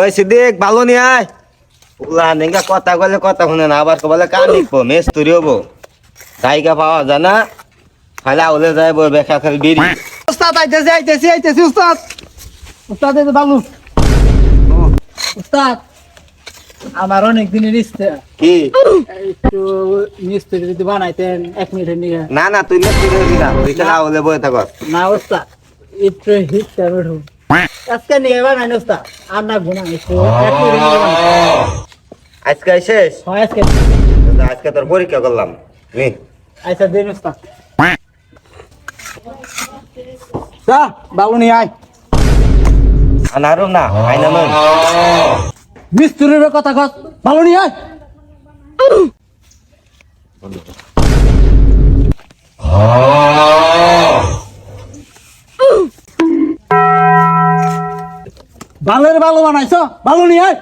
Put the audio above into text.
ওই সিদ্দিক ভালো নিয়ে আয় ওগুলা নেঙ্গা কথা বলে কথা শুনে না আবার বলে কান লিখবো মেস তৈরি হবো জায়গা পাওয়া যায় না খালি আউলে যায় বেখা খালি বিড়ি উস্তাদ আইতেছি উস্তাদ উস্তাদ এই যে বাবু উস্তাদ আমার অনেক দিনের ইচ্ছা কি একটু মিস্ত্রি যদি বানাইতেন 1 মিনিটের নিয়ে না না তুই মেস তৈরি হবি না তুই খালি আউলে বয়ে থাক না উস্তাদ একটু হিট করো আজকে নিয়ে বানাই উস্তাদ আর না গুনা একটু 1 মিনিটের নিয়ে বানাই আজকে শেষ হয় আজকে আজকে তোর পরীক্ষা করলাম নি আচ্ছা দিন উস্তাদ যা বাবু নিয়ে আয় আনারো না আইনা নয় মিস্ত্রির কথা কস বাবু নিয়ে আয় বালের ভালো বানাইছো ভালো নিয়ে আয়